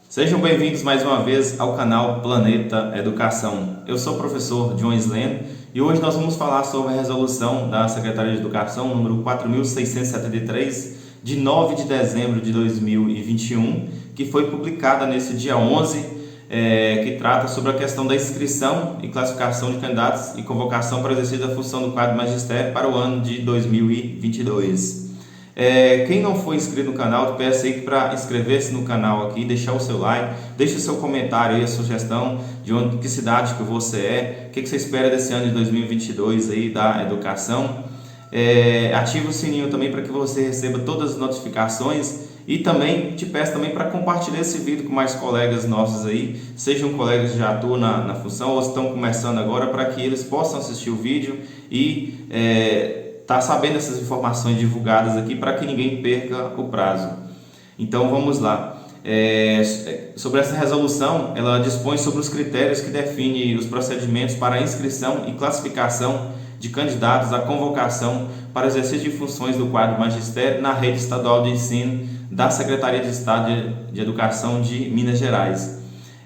Sejam bem-vindos mais uma vez ao canal Planeta Educação. Eu sou o professor John Sleno e hoje nós vamos falar sobre a resolução da Secretaria de Educação número 4.673 de 9 de dezembro de 2021, que foi publicada nesse dia 11, que trata sobre a questão da inscrição e classificação de candidatos e convocação para o exercício da função do quadro magistério para o ano de 2022. Quem não for inscrito no canal, eu peço aí para inscrever-se no canal aqui, deixar o seu like, deixe o seu comentário aí, a sugestão de que cidade que você é, o que você espera desse ano de 2022 aí da educação. Ative o sininho também para que você receba todas as notificações e também te peço também para compartilhar esse vídeo com mais colegas nossos aí, sejam colegas que já atuam na função ou estão começando agora, para que eles possam assistir o vídeo e tá sabendo essas informações divulgadas aqui para que ninguém perca o prazo. Então vamos lá. Sobre essa resolução, ela dispõe sobre os critérios que definem os procedimentos para a inscrição e classificação de candidatos à convocação para o exercício de funções do quadro magistério na rede estadual de ensino da Secretaria de Estado de Educação de Minas Gerais.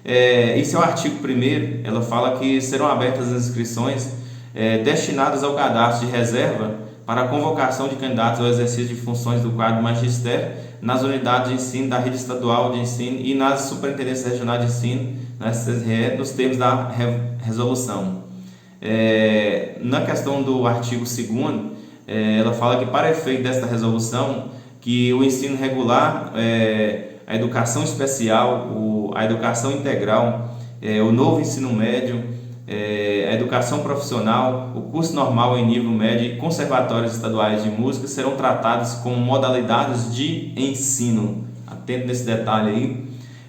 Esse é o artigo 1º, ela fala que serão abertas as inscrições destinadas ao cadastro de reserva para a convocação de candidatos ao exercício de funções do quadro magistério nas unidades de ensino da rede estadual de ensino e nas superintendências regionais de ensino, na SRE, nos termos da resolução. Na questão do artigo 2º, ela fala que para efeito desta resolução, que o ensino regular, a educação especial, a educação integral, o novo ensino médio, a educação profissional, o curso normal em nível médio e conservatórios estaduais de música serão tratados como modalidades de ensino. Atento nesse detalhe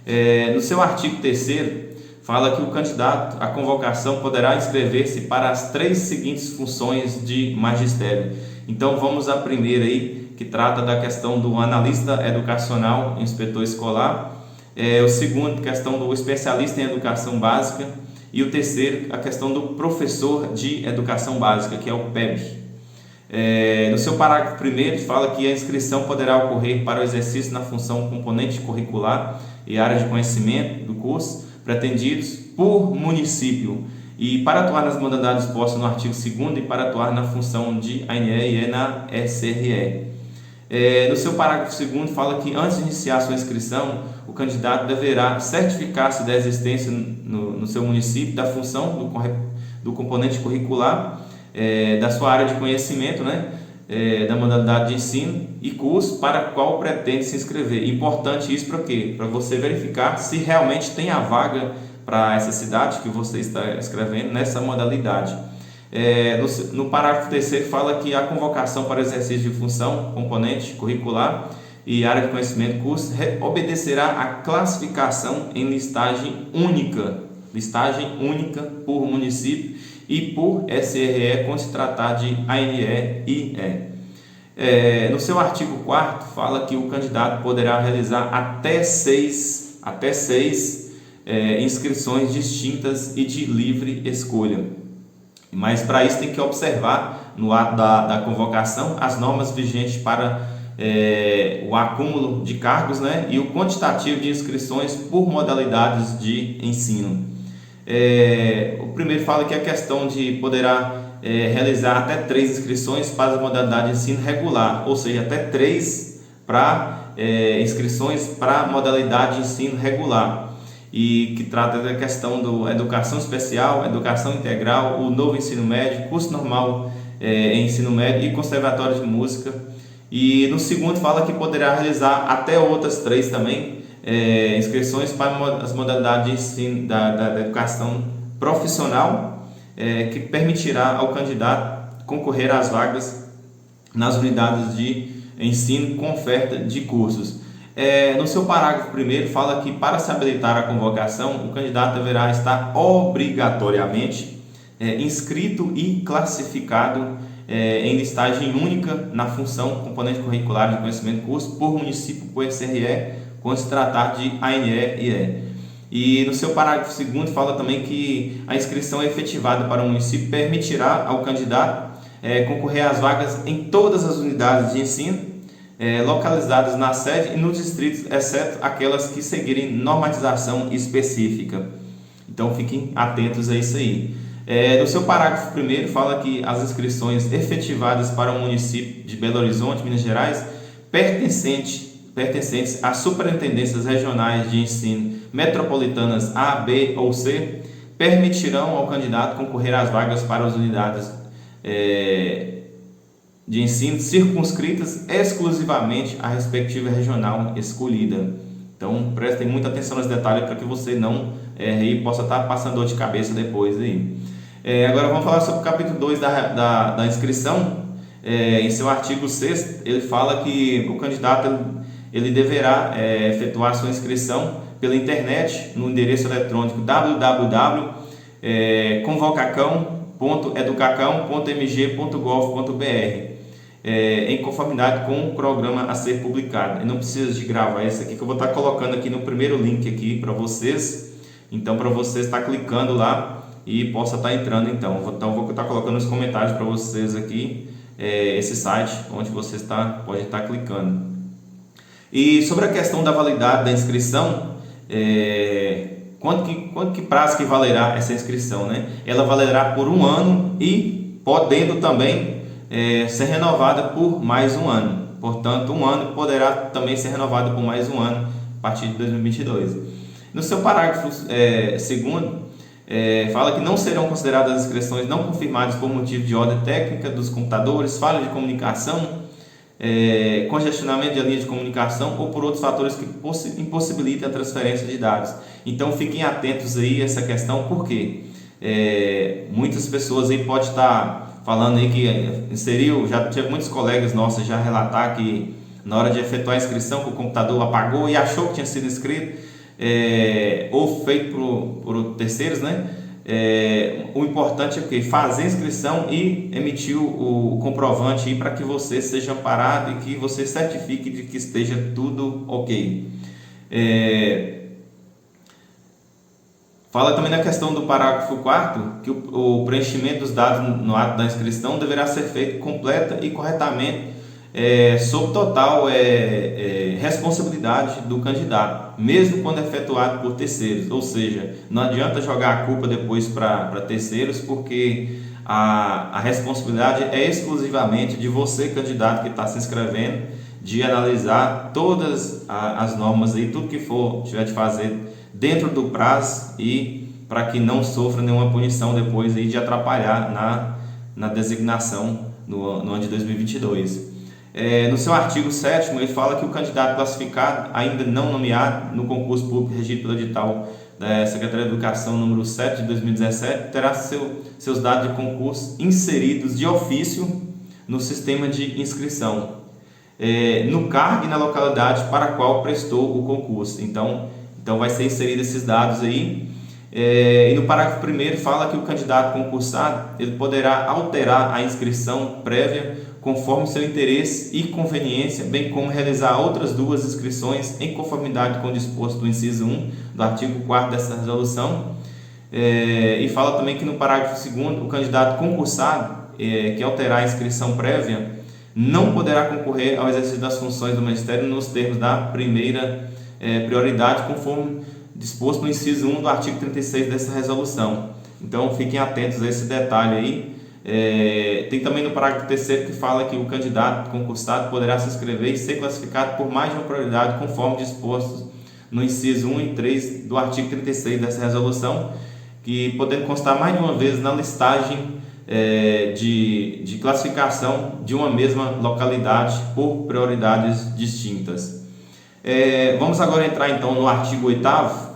aí. No seu artigo 3º, fala que o candidato à convocação poderá inscrever-se para as 3 seguintes funções de magistério. Então vamos à primeira aí, que trata da questão do analista educacional, inspetor escolar. O segundo, questão do especialista em educação básica. E o terceiro, a questão do professor de educação básica, que é o PEB. No seu parágrafo 1º, fala que a inscrição poderá ocorrer para o exercício na função componente curricular e área de conhecimento do curso pretendidos por município e para atuar nas modalidades postas no artigo 2º e para atuar na função de ANE e na SRE. No seu parágrafo 2º, fala que antes de iniciar sua inscrição, o candidato deverá certificar-se da existência no seu município da função do componente curricular, da sua área de conhecimento, da modalidade de ensino e curso para qual pretende se inscrever. Importante isso para quê? Para você verificar se realmente tem a vaga para essa cidade que você está escrevendo nessa modalidade. No parágrafo 3º, fala que a convocação para exercício de função, componente curricular e área de conhecimento curso obedecerá à classificação em listagem única por município e por SRE, quando se tratar de ANE e E. No seu artigo 4º, fala que o candidato poderá realizar até seis inscrições distintas e de livre escolha. Mas para isso tem que observar no ato da convocação as normas vigentes para o acúmulo de cargos, e o quantitativo de inscrições por modalidades de ensino. O primeiro fala que a questão de poderá realizar até 3 inscrições para a modalidade de ensino regular, ou seja, até 3 inscrições para a modalidade de ensino regular, e que trata da questão da educação especial, educação integral, o novo ensino médio, curso normal em ensino médio e conservatório de música. E no segundo fala que poderá realizar até outras 3 também inscrições para as modalidades de ensino da educação profissional, que permitirá ao candidato concorrer às vagas nas unidades de ensino com oferta de cursos. No seu parágrafo 1º, fala que para se habilitar à convocação, o candidato deverá estar obrigatoriamente inscrito e classificado em listagem única na função componente curricular de conhecimento curso por município por SRE, quando se tratar de ANE e E. E no seu parágrafo 2º, fala também que a inscrição efetivada para o município permitirá ao candidato concorrer às vagas em todas as unidades de ensino localizadas na sede e nos distritos, exceto aquelas que seguirem normatização específica. Então fiquem atentos a isso aí. No seu parágrafo primeiro fala que as inscrições efetivadas para o município de Belo Horizonte, Minas Gerais, pertencentes às superintendências regionais de ensino metropolitanas A, B ou C, permitirão ao candidato concorrer às vagas para as unidades de ensino circunscritas exclusivamente à respectiva regional escolhida. Então prestem muita atenção nesse detalhe para que você não erre e possa estar passando dor de cabeça depois aí. Agora vamos falar sobre o capítulo 2 da inscrição. Em seu artigo 6º, ele fala que o candidato ele deverá efetuar sua inscrição pela internet no endereço eletrônico www.convocacão.educacão.mg.gov.br em conformidade com o programa a ser publicado. Eu não preciso de gravar esse aqui, que eu vou estar colocando aqui no primeiro link aqui para vocês. Então, para você estar clicando lá e possa estar entrando. Então vou estar colocando nos comentários para vocês aqui esse site onde você pode estar clicando. E sobre a questão da validade da inscrição, quanto que prazo que valerá essa inscrição, né? Ela valerá por 1 ano e podendo também ser renovada por mais 1 ano. Portanto, 1 ano poderá também ser renovada por mais 1 ano a partir de 2022. No seu parágrafo segundo, fala que não serão consideradas as inscrições não confirmadas por motivo de ordem técnica dos computadores, falha de comunicação, congestionamento de linha de comunicação ou por outros fatores que impossibilitem a transferência de dados. Então fiquem atentos aí a essa questão, porque muitas pessoas aí podem estar falando aí que já tive muitos colegas nossos já relatar que na hora de efetuar a inscrição que o computador apagou e achou que tinha sido inscrito ou feito por terceiros, né? O importante é que fazer a inscrição e emitir o comprovante para que você seja amparado e que você certifique de que esteja tudo ok. Fala também na questão do parágrafo 4º que o preenchimento dos dados no ato da inscrição deverá ser feito completa e corretamente, sob total responsabilidade do candidato, mesmo quando efetuado por terceiros. Ou seja, não adianta jogar a culpa depois para terceiros, porque a responsabilidade é exclusivamente de você, candidato que está se inscrevendo, de analisar todas as normas e tudo que tiver de fazer dentro do prazo, e para que não sofra nenhuma punição depois aí de atrapalhar na designação no ano de 2022. No seu artigo 7º, ele fala que o candidato classificado, ainda não nomeado no concurso público regido pelo edital da Secretaria de Educação número 7 de 2017, terá seus dados de concurso inseridos de ofício no sistema de inscrição, no cargo e na localidade para a qual prestou o concurso. Então vai ser inserido esses dados aí. E no parágrafo 1º fala que o candidato concursado ele poderá alterar a inscrição prévia conforme seu interesse e conveniência, bem como realizar outras 2 inscrições em conformidade com o disposto do inciso 1 do artigo 4º dessa resolução. E fala também que no parágrafo 2º o candidato concursado que alterar a inscrição prévia não poderá concorrer ao exercício das funções do magistério nos termos da primeira prioridade, conforme disposto no inciso 1 do artigo 36 dessa resolução. Então fiquem atentos a esse detalhe aí. Tem também no parágrafo 3º que fala que o candidato concursado poderá se inscrever e ser classificado por mais de uma prioridade, conforme disposto no inciso 1 e 3 do artigo 36 dessa resolução, que podendo constar mais de uma vez na listagem de classificação de uma mesma localidade por prioridades distintas. Vamos agora entrar então no artigo 8º,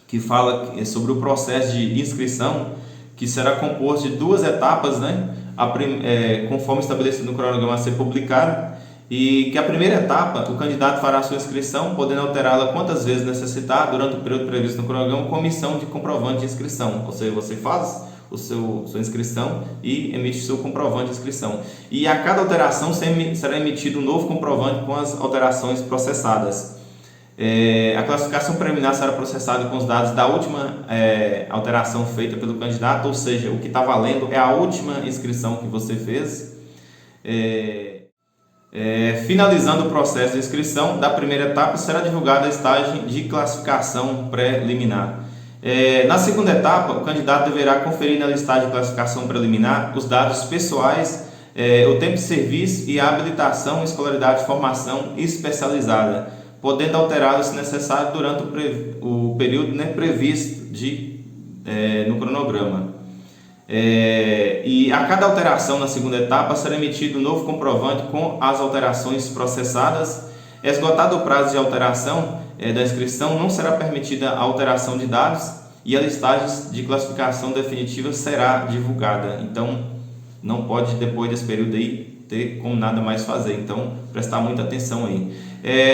que fala sobre o processo de inscrição, que será composto de 2 etapas, né? Conforme estabelecido no cronograma a ser publicado, e que a primeira etapa o candidato fará sua inscrição, podendo alterá-la quantas vezes necessitar durante o período previsto no cronograma, com emissão de comprovante de inscrição. Ou seja, você faz sua inscrição e emite o seu comprovante de inscrição, e a cada alteração será emitido um novo comprovante com as alterações processadas. A classificação preliminar será processada com os dados da última alteração feita pelo candidato, ou seja, o que está valendo é a última inscrição que você fez. Finalizando o processo de inscrição da primeira etapa, será divulgada a listagem de classificação preliminar. Na segunda etapa, o candidato deverá conferir na listagem de classificação preliminar os dados pessoais, o tempo de serviço e a habilitação em escolaridade de formação especializada, podendo alterá-lo se necessário durante o período previsto no cronograma. E a cada alteração na segunda etapa será emitido um novo comprovante com as alterações processadas. Esgotado o prazo de alteração da inscrição, não será permitida a alteração de dados e a listagem de classificação definitiva será divulgada. Então, não pode, depois desse período aí, ter como nada mais fazer. Então, prestar muita atenção aí.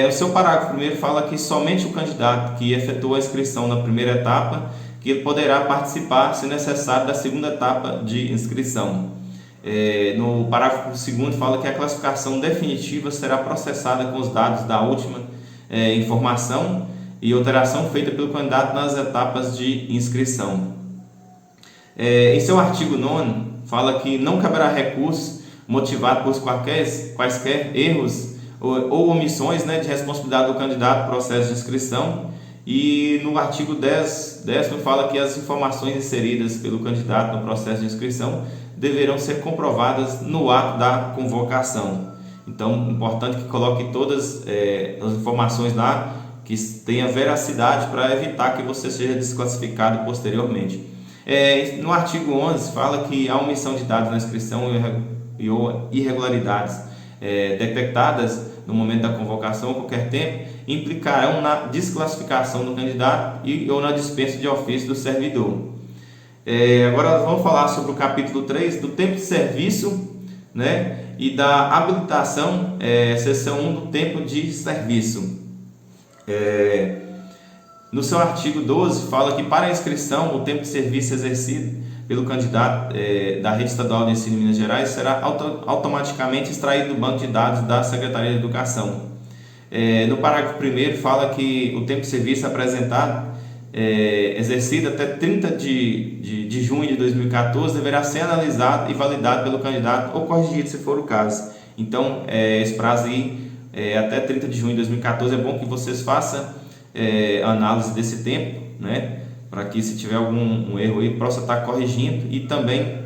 O seu parágrafo primeiro fala que somente o candidato que efetuou a inscrição na primeira etapa que ele poderá participar, se necessário, da segunda etapa de inscrição. No parágrafo segundo fala que a classificação definitiva será processada com os dados da última informação e alteração feita pelo candidato nas etapas de inscrição. Em seu artigo 9º, fala que não caberá recurso motivado por quaisquer erros ou omissões de responsabilidade do candidato no processo de inscrição. E no artigo 10 fala que as informações inseridas pelo candidato no processo de inscrição deverão ser comprovadas no ato da convocação. Então, importante que coloque todas as informações lá que tenha veracidade para evitar que você seja desclassificado posteriormente. No artigo 11 fala que a omissão de dados na inscrição e irregularidades detectadas no momento da convocação, a qualquer tempo, implicarão na desclassificação do candidato ou na dispensa de ofício do servidor. Agora vamos falar sobre o capítulo 3 do tempo de serviço, e da habilitação, seção 1 do tempo de serviço. No seu artigo 12 fala que para a inscrição o tempo de serviço exercido pelo candidato da Rede Estadual de Ensino em Minas Gerais será automaticamente extraído do banco de dados da Secretaria de Educação. No parágrafo 1º fala que o tempo de serviço apresentado, exercido até 30 de junho de 2014, deverá ser analisado e validado pelo candidato ou corrigido se for o caso. Então, esse prazo aí, até 30 de junho de 2014, é bom que vocês façam análise desse tempo, para que se tiver algum erro aí possa estar corrigindo e também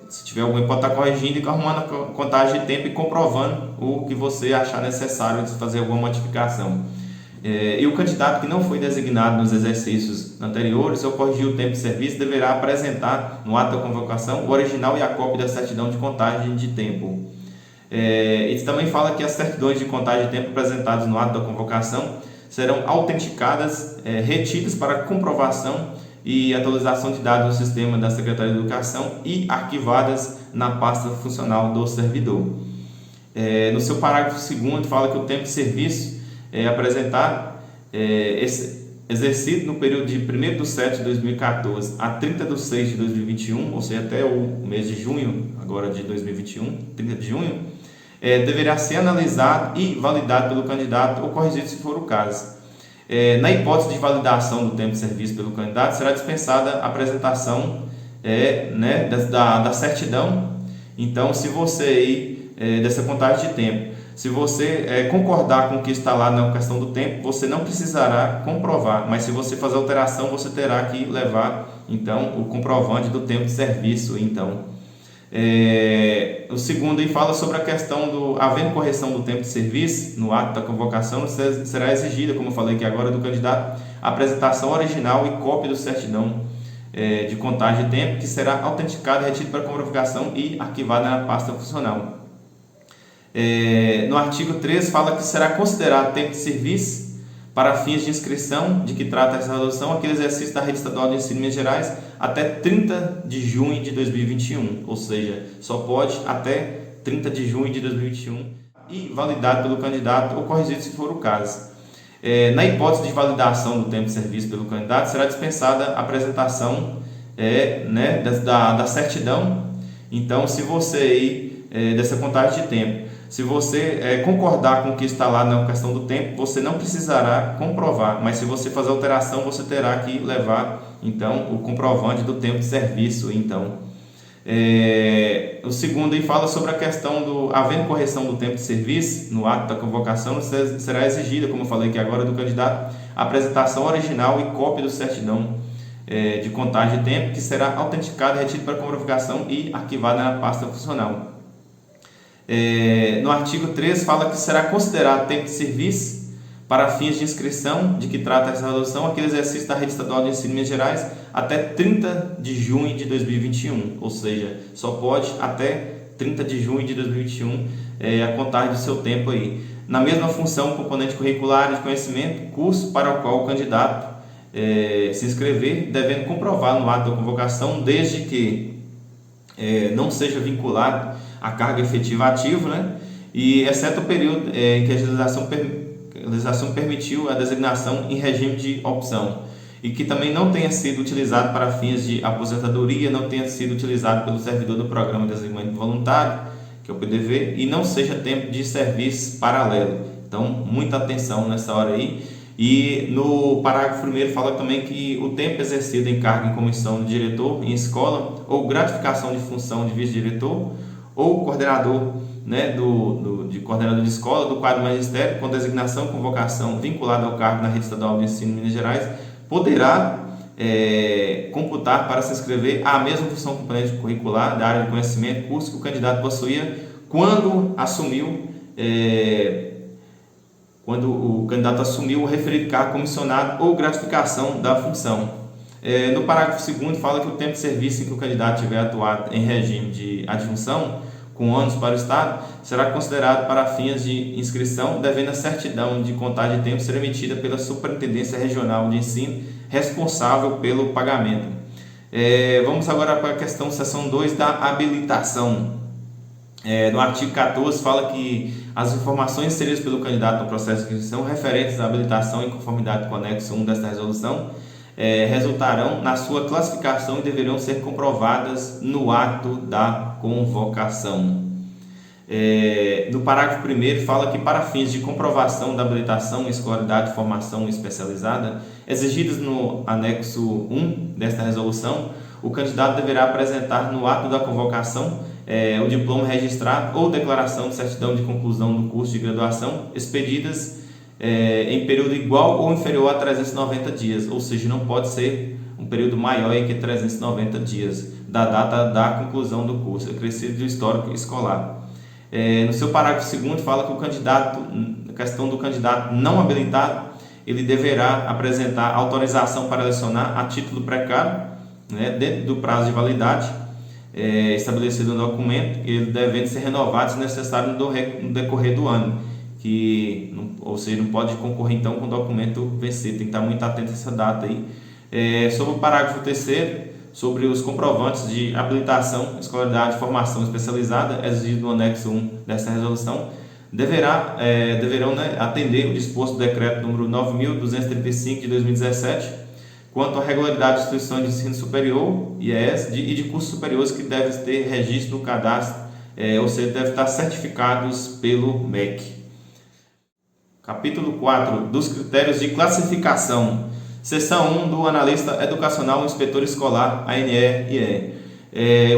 se tiver algum erro pode estar corrigindo e arrumando a contagem de tempo e comprovando o que você achar necessário de fazer alguma modificação. E o candidato que não foi designado nos exercícios anteriores ou corrigiu o tempo de serviço deverá apresentar no ato da convocação o original e a cópia da certidão de contagem de tempo. Isso também fala que as certidões de contagem de tempo apresentadas no ato da convocação serão autenticadas, retidas para comprovação e atualização de dados no sistema da Secretaria de Educação e arquivadas na pasta funcional do servidor. No seu parágrafo 2º fala que o tempo de serviço apresentado, exercido no período de 1º de 2014 a 30 de 6 de 2021, ou seja, até o mês de junho agora de 2021, 30 de junho, deverá ser analisado e validado pelo candidato ou corrigido se for o caso. Na hipótese de validação do tempo de serviço pelo candidato, será dispensada a apresentação da certidão. Então, se você aí, dessa contagem de tempo, se você concordar com o que está lá na questão do tempo, você não precisará comprovar, mas se você fazer alteração, você terá que levar então o comprovante do tempo de serviço. Então, o segundo aí fala sobre a questão havendo correção do tempo de serviço no ato da convocação, será exigida, como eu falei aqui agora, do candidato, a apresentação original e cópia do certidão de contagem de tempo, que será autenticada, retida para comprovação e arquivada na pasta funcional. No artigo 13 fala que será considerado tempo de serviço para fins de inscrição, de que trata essa resolução, aquele exercício da Rede Estadual de Ensino em Minas Gerais até 30 de junho de 2021, ou seja, só pode até 30 de junho de 2021 e validado pelo candidato ou corrigido se for o caso. Na hipótese de validação do tempo de serviço pelo candidato, será dispensada a apresentação da certidão. Então, se você aí, dessa contagem de tempo, se você concordar com o que está lá na questão do tempo, você não precisará comprovar, mas se você fazer alteração, você terá que levar então o comprovante do tempo de serviço. Então, O segundo aí fala sobre a questão do, havendo correção do tempo de serviço no ato da convocação, será exigida, como eu falei aqui agora, do candidato, a apresentação original e cópia do certidão de contagem de tempo, que será autenticada e retida para convocação e arquivada na pasta funcional. No artigo 3 fala que será considerado tempo de serviço para fins de inscrição, de que trata essa resolução, aquele exercício da Rede Estadual de Ensino de Minas Gerais até 30 de junho de 2021, ou seja, só pode até 30 de junho de 2021 a contagem do seu tempo aí. Na mesma função, componente curricular de conhecimento, curso para o qual o candidato se inscrever, devendo comprovar no ato da convocação, desde que não seja vinculado à carga efetiva ativa, né? E exceto o período em que a legislação permitiu a designação em regime de opção e que também não tenha sido utilizado para fins de aposentadoria, não tenha sido utilizado pelo servidor do Programa de Desenvolvimento Voluntário, que é o PDV, e não seja tempo de serviço paralelo. Então, muita atenção nessa hora aí. E no parágrafo 1º fala também que o tempo exercido em cargo em comissão de diretor em escola ou gratificação de função de vice-diretor ou coordenador, né, de coordenador de escola do quadro magistério com designação, convocação vinculada ao cargo na Rede Estadual de Ensino de Minas Gerais poderá computar para se inscrever a mesma função componente curricular da área de conhecimento, curso que o candidato possuía quando o candidato assumiu o referido cargo comissionado ou gratificação da função. No parágrafo 2º fala que o tempo de serviço em que o candidato tiver atuado em regime de adjunção com ônus para o Estado será considerado para fins de inscrição, devendo a certidão de contagem de tempo ser emitida pela Superintendência Regional de Ensino, responsável pelo pagamento. Vamos agora para a questão seção 2 da habilitação. No artigo 14 fala que as informações inseridas pelo candidato no processo de inscrição referentes à habilitação em conformidade com o anexo 1 desta resolução resultarão na sua classificação e deverão ser comprovadas no ato da convocação. No parágrafo 1º fala que para fins de comprovação da habilitação, escolaridade e formação especializada exigidas no anexo 1 desta resolução, o candidato deverá apresentar no ato da convocação o diploma registrado ou declaração de certidão de conclusão do curso de graduação expedidas em período igual ou inferior a 390 dias, ou seja, não pode ser um período maior que 390 dias da data da conclusão do curso, acrescido do histórico escolar. No seu parágrafo 2º fala que o candidato, a questão do candidato não habilitado, ele deverá apresentar autorização para lecionar a título precário, né, dentro do prazo de validade estabelecido no documento, ele devendo ser renovado se necessário no decorrer do ano, ou seja, não pode concorrer então com o documento vencido, tem que estar muito atento a essa data aí. Sobre o parágrafo 3º, sobre os comprovantes de habilitação, escolaridade e formação especializada exigido no anexo 1 dessa resolução, deverão atender o disposto do decreto número 9.235 de 2017, quanto à regularidade de instituições de ensino superior, IES, e de cursos superiores que devem ter registro no cadastro, ou seja, devem estar certificados pelo MEC. Capítulo 4 dos critérios de classificação. Seção 1 do analista educacional inspetor escolar, ANE-IE.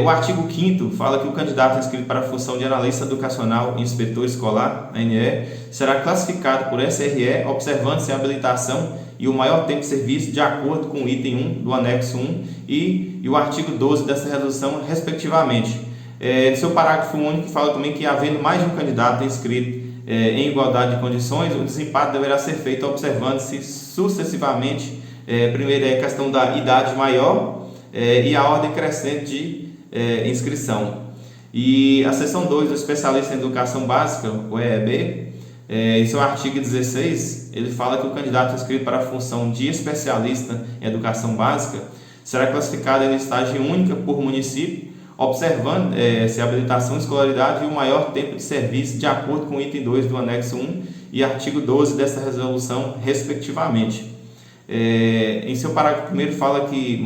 O artigo 5º fala que o candidato inscrito para a função de analista educacional e inspetor escolar, ANE, será classificado por SRE, observando-se a habilitação e o maior tempo de serviço de acordo com o item 1 do anexo 1 e o artigo 12 dessa resolução, respectivamente. No seu parágrafo único fala também que, havendo mais de um candidato inscrito em igualdade de condições, o desempate deverá ser feito observando-se sucessivamente, primeiro a questão da idade maior e a ordem crescente de inscrição. E a seção 2 do especialista em educação básica, o EEB, em seu artigo 16, ele fala que o candidato inscrito para a função de especialista em educação básica será classificado em listagem única por município, observando se a habilitação, escolaridade e o maior tempo de serviço de acordo com o item 2 do anexo 1 e artigo 12 dessa resolução, respectivamente. Em seu parágrafo 1º fala que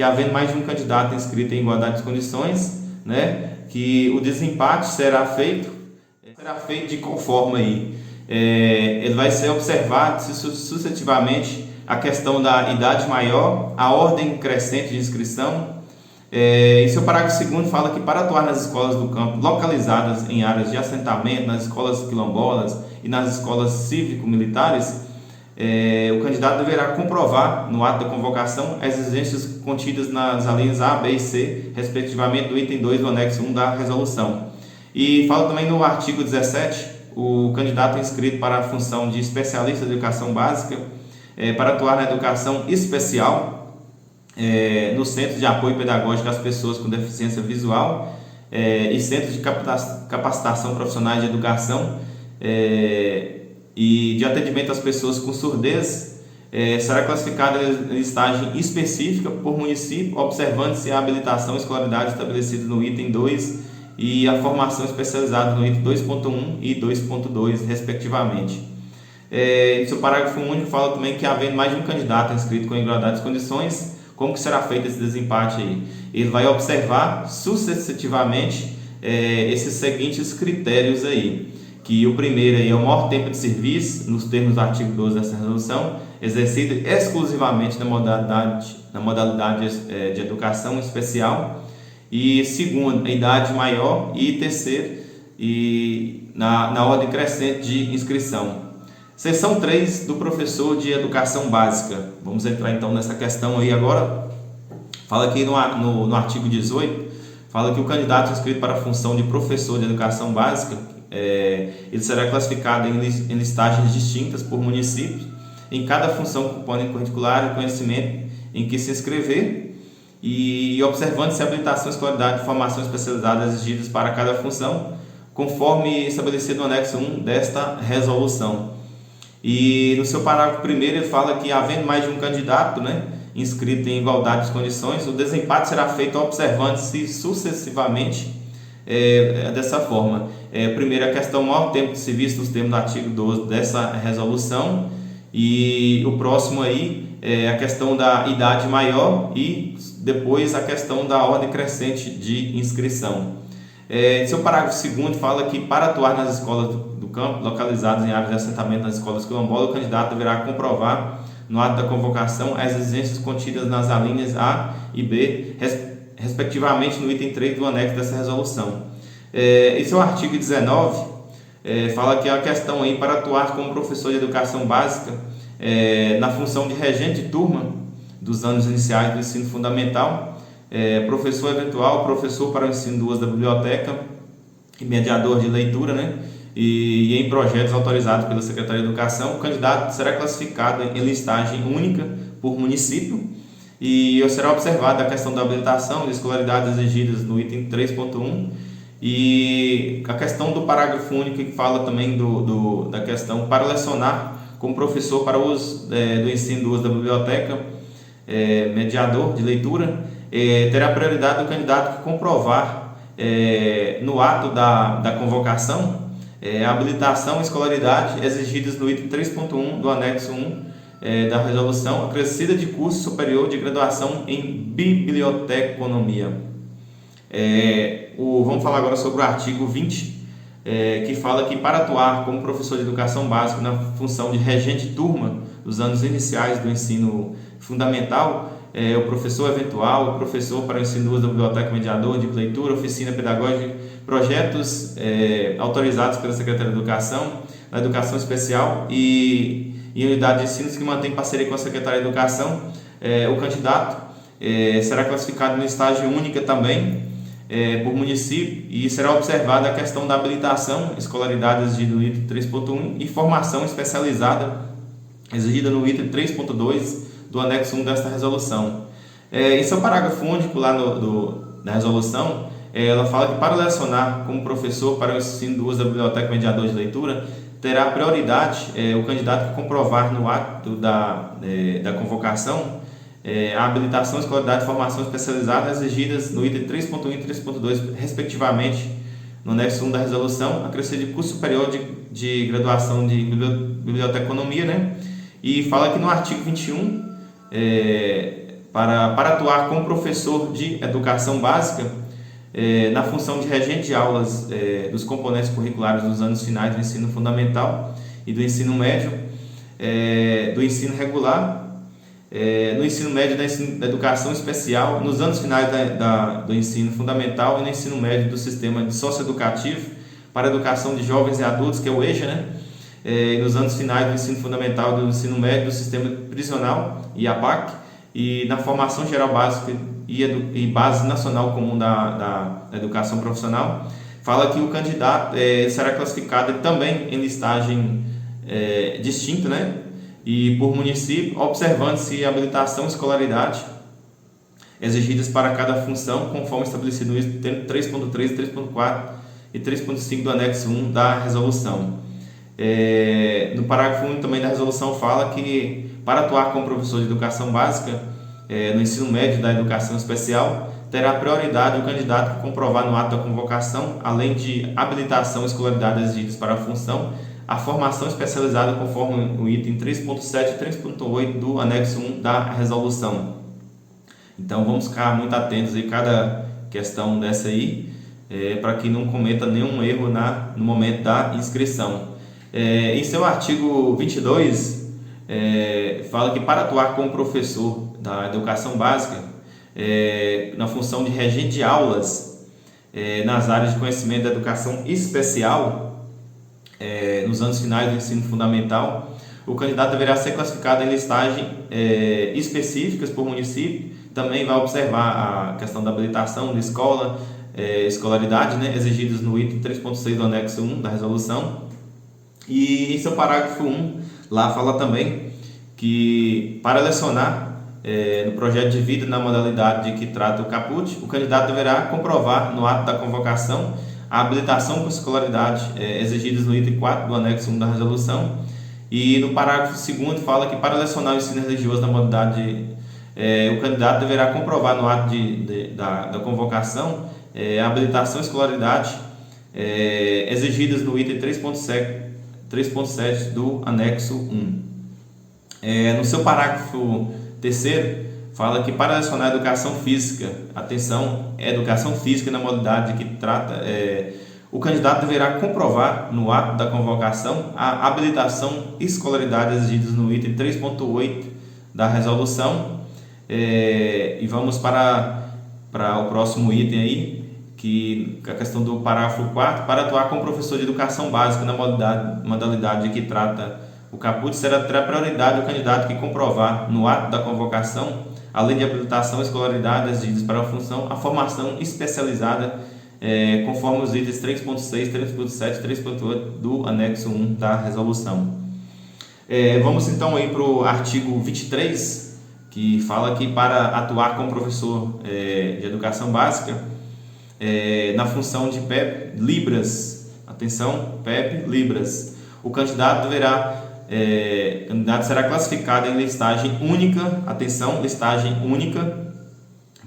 havendo mais de um candidato inscrito em igualdade de condições, né, que o desempate será feito de qual forma aí? Ele vai ser observado sucessivamente a questão da idade maior, a ordem crescente de inscrição, Em seu parágrafo segundo fala que para atuar nas escolas do campo localizadas em áreas de assentamento, nas escolas quilombolas e nas escolas cívico-militares, o candidato deverá comprovar no ato da convocação as exigências contidas nas alíneas A, B e C, respectivamente do item 2 do anexo 1 da resolução. E fala também no artigo 17, o candidato inscrito para a função de especialista de educação básica, para atuar na educação especial, no Centro de Apoio Pedagógico às Pessoas com Deficiência Visual e Centros de Capacitação Profissionais de Educação e de atendimento às pessoas com surdez, será classificada em listagem específica por município, observando-se a habilitação e escolaridade estabelecidas no item 2 e a formação especializada no item 2.1 e 2.2, respectivamente. Em seu parágrafo único fala também que, havendo mais de um candidato inscrito com igualdade de condições, como que será feito esse desempate aí? Ele vai observar sucessivamente esses seguintes critérios aí, que o primeiro aí é o maior tempo de serviço, nos termos do artigo 12 dessa resolução, exercido exclusivamente na modalidade de educação especial, e segundo, a idade maior, e terceiro, e na ordem crescente de inscrição. Seção 3 do professor de educação básica. Vamos entrar então nessa questão aí agora. Fala aqui no artigo 18, fala que o candidato inscrito para a função de professor de educação básica, ele será classificado em listagens distintas por município, em cada função componente curricular e conhecimento em que se inscrever, e observando-se a habilitação, escolaridade e formação especializada exigidas para cada função, conforme estabelecido no anexo 1 desta resolução. E no seu parágrafo primeiro ele fala que, havendo mais de um candidato, inscrito em igualdade de condições, o desempate será feito observando-se sucessivamente dessa forma. Primeiro, a questão maior tempo de serviço nos termos do artigo 12 dessa resolução, e o próximo aí é a questão da idade maior, e depois a questão da ordem crescente de inscrição. Seu parágrafo segundo fala que, para atuar nas escolas do campo localizadas em áreas de assentamento nas escolas quilombolas, o candidato deverá comprovar no ato da convocação as exigências contidas nas alíneas A e B, respectivamente no item 3 do anexo dessa resolução. Esse é o artigo 19, fala que a questão aí para atuar como professor de educação básica na função de regente de turma dos anos iniciais do ensino fundamental, professor eventual, professor para o ensino do uso da biblioteca e mediador de leitura, e em projetos autorizados pela Secretaria de Educação, o candidato será classificado em listagem única por município, e será observada a questão da habilitação e escolaridade exigidas no item 3.1, e a questão do parágrafo único, que fala também da questão para lecionar como professor para o uso do ensino do uso da biblioteca, mediador de leitura, terá prioridade do candidato que comprovar no ato da convocação a habilitação e escolaridade exigidas no item 3.1 do anexo 1 da resolução, acrescida de curso superior de graduação em biblioteconomia. Vamos falar agora sobre o artigo 20, que fala que, para atuar como professor de educação básica na função de regente de turma dos anos iniciais do ensino fundamental, o professor eventual, o professor para o ensino do uso da biblioteca, mediador de leitura, oficina pedagógica, projetos autorizados pela Secretaria de Educação, na educação especial e unidade de ensino que mantém parceria com a Secretaria de Educação, o candidato será classificado em estágio única também por município, e será observada a questão da habilitação, escolaridade exigida no item 3.1 e formação especializada exigida no item 3.2 do anexo 1 desta resolução. Em seu parágrafo único lá na resolução, ela fala que, para lecionar como professor para o ensino do uso da biblioteca mediador de leitura, terá prioridade o candidato que comprovar no ato da convocação a habilitação, escolaridade e formação especializada exigidas no item 3.1 e 3.2, respectivamente, no anexo 1 da resolução, acrescido de curso superior de graduação de biblioteconomia, e fala que no artigo 21, para atuar como professor de educação básica na função de regente de aulas dos componentes curriculares dos anos finais do ensino fundamental e do ensino médio, do ensino regular, no ensino médio da educação especial, nos anos finais do ensino fundamental e no ensino médio do sistema de socioeducativo para a educação de jovens e adultos, que é o EJA, né? Nos anos finais do ensino fundamental e do ensino médio do sistema prisional e ABAC, e na formação geral básica e base nacional comum da educação profissional. Fala que o candidato será classificado também em listagem distinta, né? E por município, observando-se a habilitação e escolaridade exigidas para cada função, conforme estabelecido no item 3.3, 3.4 e 3.5 do anexo 1 da resolução. No parágrafo 1 também da resolução fala que para atuar como professor de educação básica no ensino médio da educação especial, terá prioridade o candidato que comprovar no ato da convocação, além de habilitação e escolaridade exigidas para a função, a formação especializada conforme o item 3.7 e 3.8 do anexo 1 da resolução. Então vamos ficar muito atentos em cada questão dessa aí, para que não cometa nenhum erro no momento da inscrição. Em seu artigo 22, fala que para atuar como professor da educação básica, na função de regente de aulas nas áreas de conhecimento da educação especial, nos anos finais do ensino fundamental, o candidato deverá ser classificado em listagem específicas por município. Também vai observar a questão da habilitação da escola, escolaridade, né, exigidas no item 3.6 do anexo 1 da resolução. E em seu parágrafo 1, lá fala também que para lecionar no projeto de vida na modalidade de que trata o caput, o candidato deverá comprovar no ato da convocação a habilitação com escolaridade exigidas no item 4 do anexo 1 da resolução. E no parágrafo 2º fala que para lecionar o ensino religioso na modalidade, o candidato deverá comprovar no ato da convocação a habilitação e escolaridade exigidas no item 3.7 do anexo 1. No seu parágrafo 3º, fala que para lecionar a educação física, atenção, educação física na modalidade que trata, o candidato deverá comprovar no ato da convocação a habilitação e escolaridade exigidas no item 3.8 da resolução. E vamos para o próximo item aí, que é a questão do parágrafo 4, para atuar como professor de educação básica na modalidade que trata o caput, terá prioridade o candidato que comprovar no ato da convocação, além de habilitação e escolaridade exigidas para a função, a formação especializada conforme os itens 3.6, 3.7 e 3.8 do anexo 1 da resolução. Vamos então aí para o artigo 23, que fala que para atuar como professor de educação básica na função de PEP Libras, atenção, PEP Libras, o candidato será classificado em listagem única, atenção, listagem única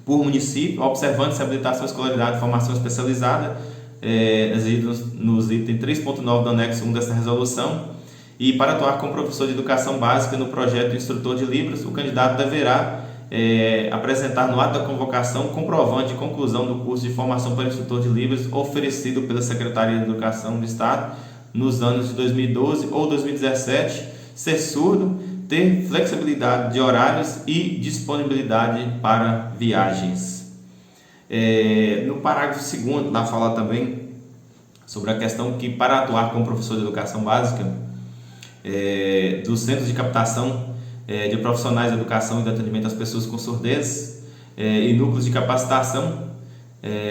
por município, observando-se a habilitação, escolaridade e formação especializada exigidos nos itens 3.9 do anexo 1 dessa resolução. E para atuar como professor de educação básica no projeto Instrutor de Libras, o candidato deverá apresentar no ato da convocação comprovante de conclusão do curso de formação para instrutor de Libras oferecido pela Secretaria de Educação do Estado nos anos de 2012 ou 2017, ser surdo, ter flexibilidade de horários e disponibilidade para viagens. No parágrafo 2º, lá fala também sobre a questão que para atuar como professor de educação básica dos centros de captação de profissionais de educação e de atendimento às pessoas com surdez e núcleos de capacitação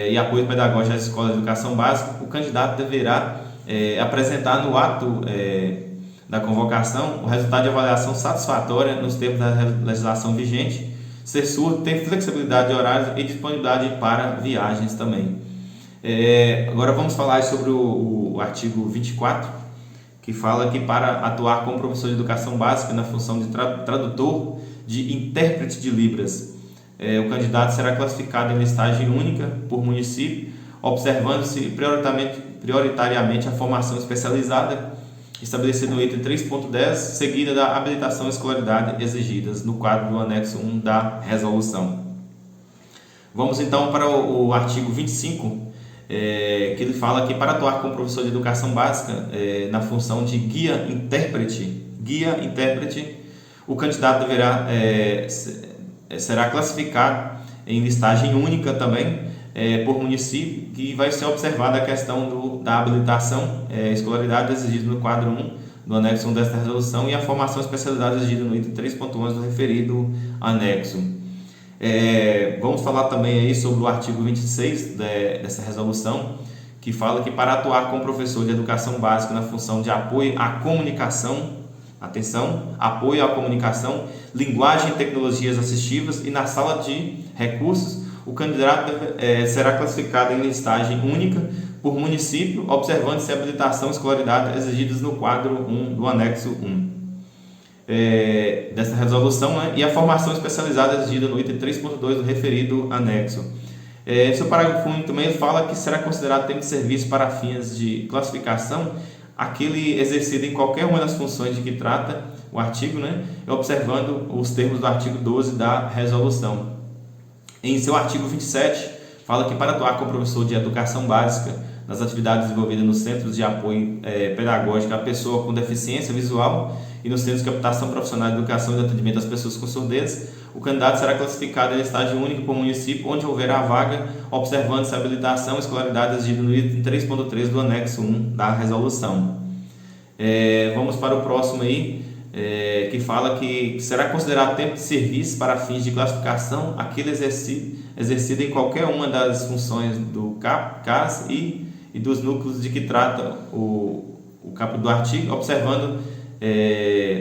e apoio pedagógico às escolas de educação básica, o candidato deverá apresentar no ato da convocação o resultado de avaliação satisfatória nos termos da legislação vigente, ser surdo, ter flexibilidade de horários e disponibilidade para viagens também. Agora vamos falar sobre o artigo 24, que fala que para atuar como professor de educação básica na função de tradutor de intérprete de Libras, o candidato será classificado em listagem única por município, observando-se prioritariamente a formação especializada estabelecida no item 3.10, seguida da habilitação e escolaridade exigidas no quadro do anexo 1 da resolução. Vamos então para o artigo 25, que ele fala que para atuar como professor de educação básica na função de guia-intérprete, o candidato será classificado em listagem única também por município, que vai ser observada a questão da habilitação, escolaridade exigida no quadro 1 do anexo 1 desta resolução e a formação especializada exigida no item 3.11 do referido anexo. Vamos falar também aí sobre o artigo 26 dessa resolução, que fala que para atuar como professor de educação básica na função de apoio à comunicação, atenção, apoio à comunicação, linguagem e tecnologias assistivas e na sala de recursos, o candidato será classificado em listagem única por município, observando-se a habilitação e escolaridade exigidas no quadro 1 do anexo 1 desta resolução, né? E a formação especializada exigida no item 3.2 do referido anexo. Seu parágrafo único também fala que será considerado tempo de serviço para fins de classificação aquele exercido em qualquer uma das funções de que trata o artigo, né? Observando os termos do artigo 12 da resolução. Em seu artigo 27, fala que para atuar como professor de educação básica nas atividades desenvolvidas nos centros de apoio pedagógico à pessoa com deficiência visual e nos centros de captação profissional de educação e de atendimento às pessoas com surdez, o candidato será classificado em listagem única por município onde houver a vaga, observando-se a habilitação e escolaridade exigida no item 3.3 do anexo 1 da resolução. Vamos para o próximo aí, que fala que será considerado tempo de serviço para fins de classificação aquele exercido em qualquer uma das funções do CAS e dos núcleos de que trata o caput do artigo, observando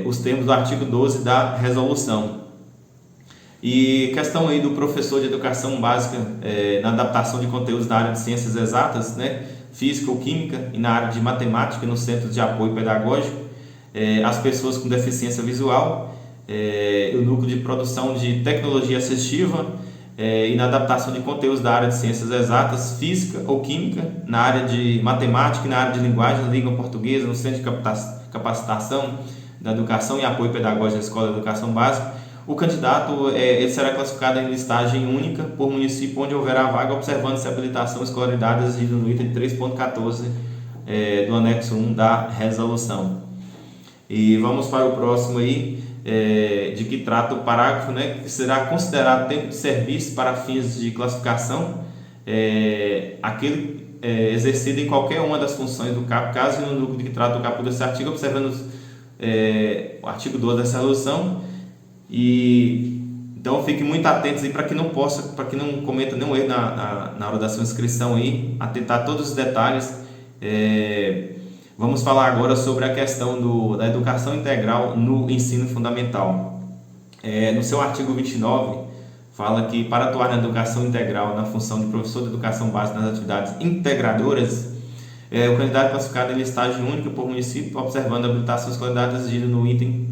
os termos do artigo 12 da resolução. E questão aí do professor de educação básica na adaptação de conteúdos da área de ciências exatas, né, física ou química e na área de matemática no centro de apoio pedagógico, as pessoas com deficiência visual, o núcleo de produção de tecnologia assistiva e na adaptação de conteúdos da área de ciências exatas, física ou química, na área de matemática e na área de linguagem, língua portuguesa, no centro de capacitação da educação e apoio pedagógico da Escola de Educação Básica. O candidato ele será classificado em listagem única por município onde houver a vaga, observando-se a habilitação e escolaridade exigida no item 3.14 do anexo 1 da resolução. E vamos para o próximo aí, de que trata o parágrafo, né, que será considerado tempo de serviço para fins de classificação aquele exercido em qualquer uma das funções do CAS e no núcleo de que trata o caput desse artigo, observando o artigo 12 dessa resolução. Então fiquem muito atentos aí para que não cometa nenhum erro na hora da sua inscrição aí, atentar a todos os detalhes. Vamos falar agora sobre a questão da educação integral no ensino fundamental. No seu artigo 29, fala que para atuar na educação integral na função de professor de educação básica nas atividades integradoras, o candidato classificado em listagem única por município, observando a habilitação e escolaridade exigida no item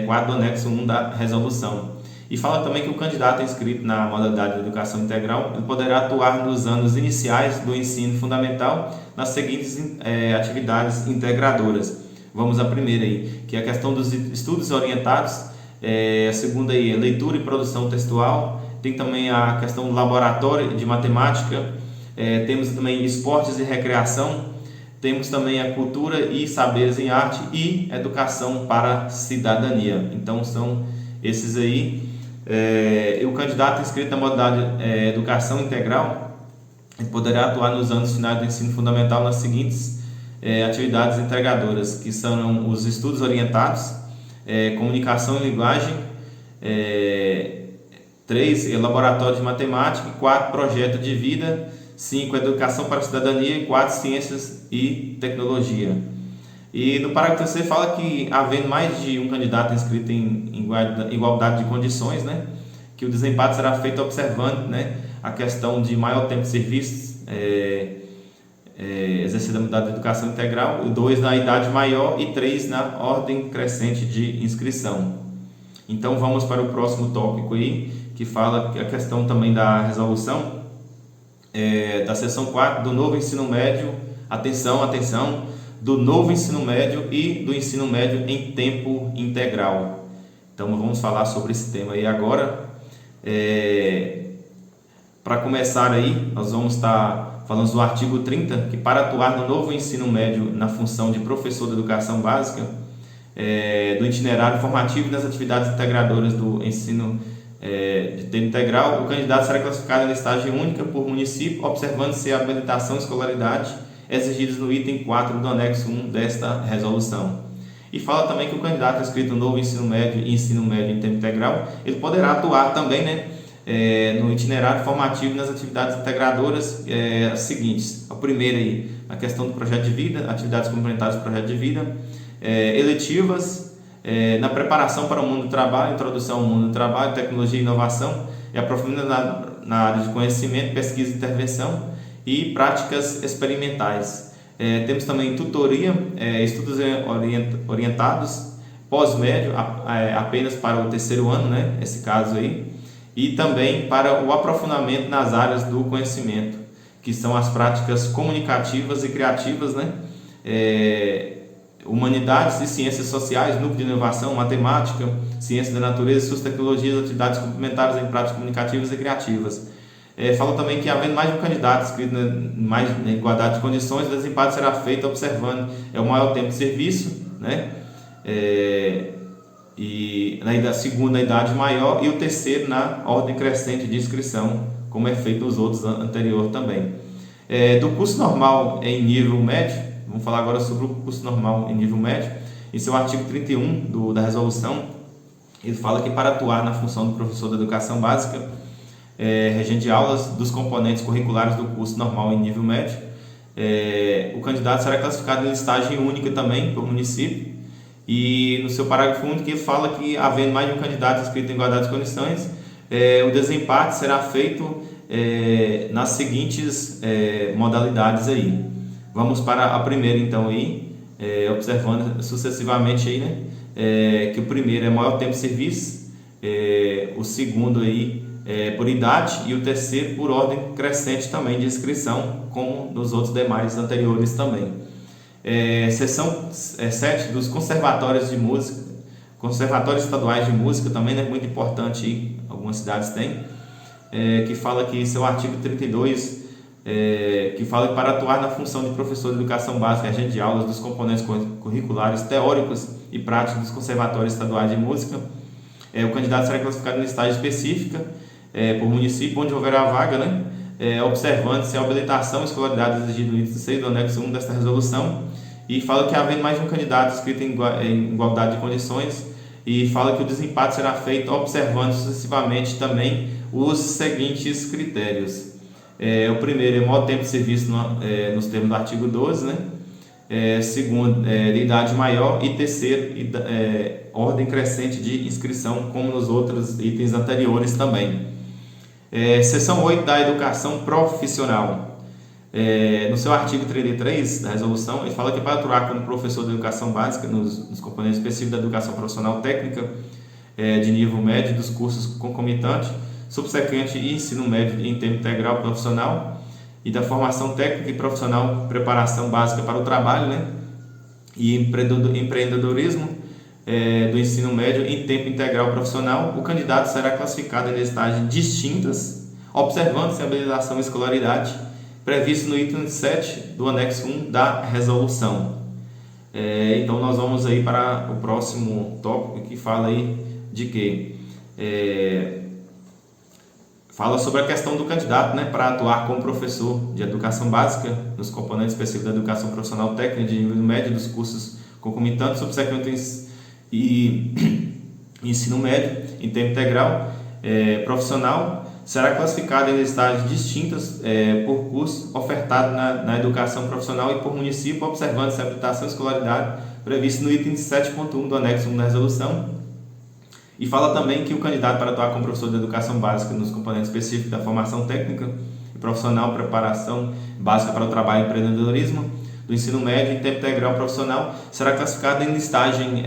4 do anexo 1 da resolução. E fala também que o candidato inscrito na modalidade de educação integral ele poderá atuar nos anos iniciais do ensino fundamental nas seguintes atividades integradoras. Vamos à primeira aí, que é a questão dos estudos orientados. A segunda aí é leitura e produção textual. Tem também a questão do laboratório de matemática. Temos também esportes e recreação. Temos também a cultura e saberes em arte e educação para cidadania. Então são esses aí. O candidato inscrito na modalidade educação integral ele poderá atuar nos anos finais do ensino fundamental nas seguintes atividades integradoras, que são os estudos orientados, comunicação e linguagem, 3, laboratório de matemática, 4, projeto de vida, 5, educação para a cidadania e 4, ciências e tecnologia. E no parágrafo terceiro fala que, havendo mais de um candidato inscrito em igualdade de condições, né, que o desempate será feito observando, né, a questão de maior tempo de serviço exercida a modalidade de educação integral, 2 na idade maior e 3 na ordem crescente de inscrição. Então vamos para o próximo tópico aí, que fala a questão também da resolução da seção 4 do novo ensino médio, atenção, do novo ensino médio e do ensino médio em tempo integral. Então vamos falar sobre esse tema aí agora. Para começar aí, nós vamos estar falando do artigo 30, que para atuar no novo ensino médio na função de professor de educação básica, do itinerário formativo e das atividades integradoras do ensino de tempo integral, o candidato será classificado em listagem única por município, observando-se a habilitação e escolaridade exigidas no item 4 do anexo 1 desta resolução. E fala também que o candidato inscrito no novo ensino médio e ensino médio em tempo integral, ele poderá atuar também, no itinerário formativo e nas atividades integradoras as seguintes. A primeira aí, a questão do projeto de vida, atividades complementares do projeto de vida, eletivas, na preparação para o mundo do trabalho, introdução ao mundo do trabalho, tecnologia e inovação, e aprofundamento na área de conhecimento, pesquisa e intervenção e práticas experimentais. Temos também tutoria, estudos orientados, pós-médio, apenas para o terceiro ano, esse caso aí, e também para o aprofundamento nas áreas do conhecimento, que são as práticas comunicativas e criativas, humanidades e ciências sociais, núcleo de inovação, matemática, ciências da natureza, suas tecnologias, atividades complementares em práticas comunicativas e criativas. Fala também que, havendo mais de um candidato inscrito mais na igualdade de condições, o desempate será feito observando o maior tempo de serviço, e na segunda, a idade maior, e o terceiro na ordem crescente de inscrição, como é feito os outros anteriores também. Do curso normal em nível médio, vamos falar agora sobre o curso normal em nível médio. Em seu artigo 31 da resolução, ele fala que para atuar na função do professor da educação básica, regente de aulas dos componentes curriculares do curso normal em nível médio, o candidato será classificado em listagem única também por município, e no seu parágrafo único ele fala que, havendo mais de um candidato inscrito em igualdade de condições, o desempate será feito nas seguintes modalidades aí. Vamos para a primeira então aí, observando sucessivamente aí, que o primeiro é maior tempo de serviço, o segundo aí por idade e o terceiro por ordem crescente também de inscrição, como nos outros demais anteriores também. Seção 7 dos conservatórios de música, conservatórios estaduais de música também, muito importante aí, algumas cidades têm, que fala que seu artigo 32, que fala que para atuar na função de professor de educação básica, regente de aulas dos componentes curriculares teóricos e práticos dos conservatórios estaduais de música, o candidato será classificado em listagem específica por município, onde houver a vaga, observando-se a habilitação e escolaridade exigida no item 6 do anexo 1 desta resolução, e fala que, havendo mais de um candidato inscrito em igualdade de condições, e fala que o desempate será feito observando sucessivamente também os seguintes critérios. O primeiro é maior tempo de serviço nos termos do artigo 12, segundo, de idade maior, e terceiro, ordem crescente de inscrição, como nos outros itens anteriores também. Seção 8 da educação profissional. No seu artigo 33 da resolução, ele fala que para atuar como professor de educação básica nos componentes específicos da educação profissional técnica de nível médio dos cursos concomitante, subsequente e ensino médio em tempo integral profissional e da formação técnica e profissional, preparação básica para o trabalho, e empreendedorismo do ensino médio em tempo integral profissional, o candidato será classificado em estágios distintas, observando-se a habilitação e escolaridade previsto no item 7 do anexo 1 da resolução. Então nós vamos aí para o próximo tópico, que fala aí de que fala sobre a questão do candidato, para atuar como professor de educação básica nos componentes específicos da educação profissional técnica de nível médio dos cursos concomitantes, subsequentes e ensino médio em tempo integral profissional, será classificado em estágios distintas por curso ofertado na educação profissional e por município, observando-se a habilitação e escolaridade prevista no item 7.1 do anexo 1 da resolução. E fala também que o candidato para atuar como professor de educação básica nos componentes específicos da formação técnica e profissional, preparação básica para o trabalho e empreendedorismo do ensino médio em tempo integral profissional, será classificado em listagem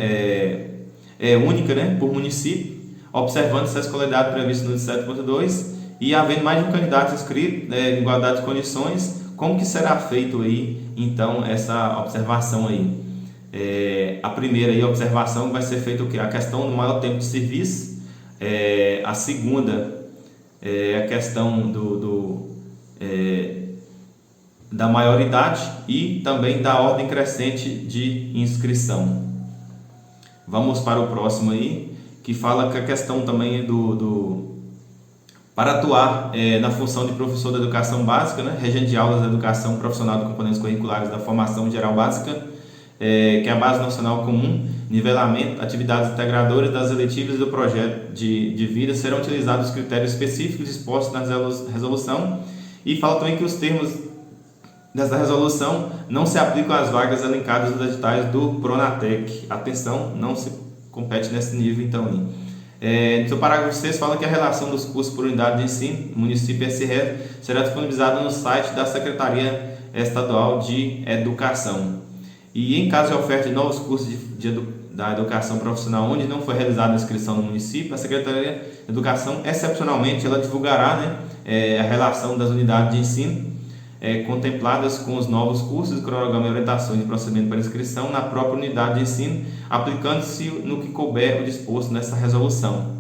única, por município, observando-se a escolaridade prevista no 7.2 e havendo mais de um candidato inscrito em igualdade de condições, como que será feito aí, então, essa observação aí? A primeira aí, observação vai ser feita o quê? A questão do maior tempo de serviço, a segunda a questão da maioridade e também da ordem crescente de inscrição. Vamos para o próximo aí, que fala que a questão também para atuar na função de professor da educação básica, né? Regente de aulas da educação profissional de componentes curriculares da formação geral básica, que é a Base Nacional Comum, nivelamento, atividades integradoras das eletivas e do projeto de vida, serão utilizados os critérios específicos dispostos na resolução, e fala também que os termos dessa resolução não se aplicam às vagas elencadas nos editais do Pronatec. Atenção, não se compete nesse nível, então. No seu parágrafo 6 fala que a relação dos cursos por unidade de ensino, município e SRE, será disponibilizada no site da Secretaria Estadual de Educação. E em caso de oferta de novos cursos da educação profissional onde não foi realizada a inscrição no município, a Secretaria de Educação, excepcionalmente, ela divulgará, a relação das unidades de ensino contempladas com os novos cursos, cronograma e orientações de procedimento para inscrição na própria unidade de ensino, aplicando-se no que couber o disposto nessa resolução.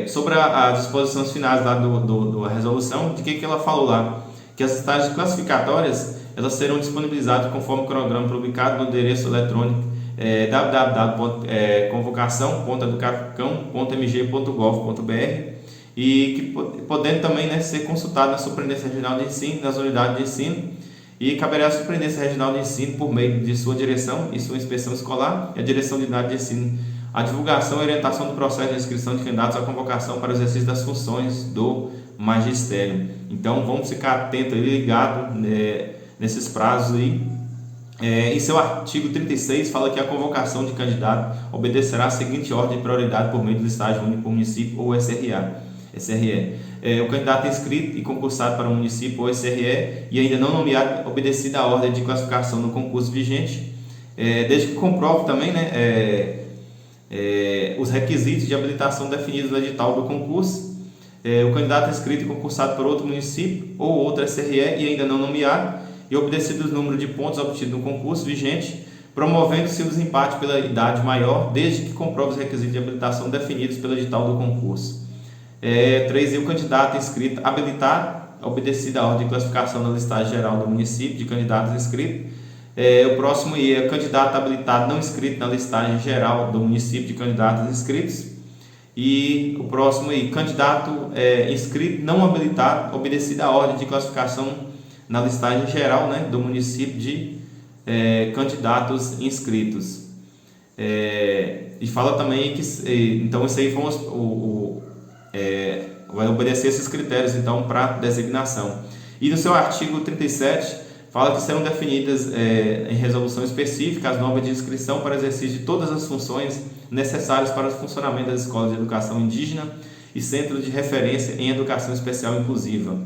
Sobre as disposições finais lá da resolução, de que ela falou lá? Que as estágios classificatórias elas serão disponibilizadas conforme o cronograma publicado no endereço eletrônico www.convocação.educacão.mg.gov.br e que podendo também ser consultado na Superintendência Regional de Ensino, nas unidades de ensino, e caberá à Superintendência Regional de Ensino, por meio de sua direção e sua inspeção escolar e a direção de unidade de ensino, a divulgação e orientação do processo de inscrição de candidatos à convocação para o exercício das funções do magistério. Então vamos ficar atento e ligado nesses prazos aí. Em seu artigo 36 fala que a convocação de candidato obedecerá a seguinte ordem de prioridade por meio do estágio único município ou SRE. O candidato inscrito e concursado para o município ou SRE e ainda não nomeado, obedecida a ordem de classificação no concurso vigente, desde que comprove também os requisitos de habilitação definidos no edital do concurso. O candidato inscrito e concursado por outro município ou outra SRE e ainda não nomeado, e obedecido o número de pontos obtidos no concurso vigente, promovendo-se o desempate pela idade maior, desde que comprove os requisitos de habilitação definidos pelo edital do concurso. 3. O candidato inscrito habilitado, obedecida a ordem de classificação na listagem geral do município de candidatos inscritos. O próximo é candidato habilitado não inscrito na listagem geral do município de candidatos inscritos. E o próximo é candidato inscrito não habilitado, obedecida a ordem de classificação na listagem geral do município de candidatos inscritos. E fala também que então isso aí vai obedecer esses critérios então para designação. E no seu artigo 37 fala que serão definidas em resolução específica as normas de inscrição para exercício de todas as funções necessárias para o funcionamento das escolas de educação indígena e centros de referência em educação especial inclusiva.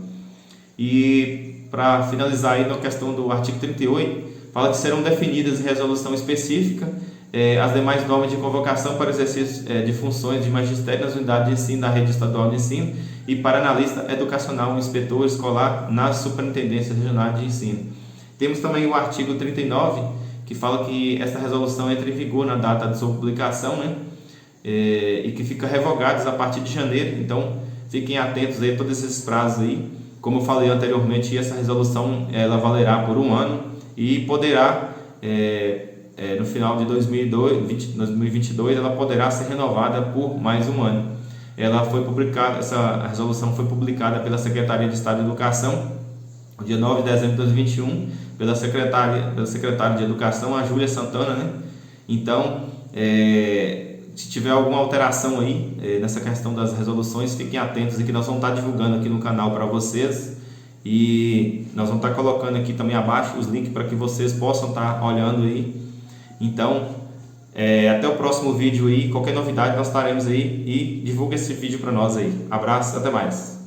E para finalizar aí na questão do artigo 38, fala que serão definidas em resolução específica as demais normas de convocação para exercício de funções de magistério nas unidades de ensino da rede estadual de ensino e para analista educacional e inspetor escolar nas superintendências regionais de ensino. Temos também o artigo 39, que fala que essa resolução entra em vigor na data de sua publicação, e que fica revogados a partir de janeiro. Então fiquem atentos aí a todos esses prazos aí. Como eu falei anteriormente, essa resolução ela valerá por um ano e poderá, no final de 2022, ela poderá ser renovada por mais um ano. Essa resolução foi publicada pela Secretaria de Estado de Educação, no dia 9 de dezembro de 2021, pela secretária de Educação, a Júlia Santana, Então, se tiver alguma alteração aí nessa questão das resoluções, fiquem atentos, que nós vamos estar divulgando aqui no canal para vocês, e nós vamos estar colocando aqui também abaixo os links para que vocês possam estar olhando aí. Então, até o próximo vídeo aí, qualquer novidade nós estaremos aí, e divulga esse vídeo para nós aí. Abraço, até mais.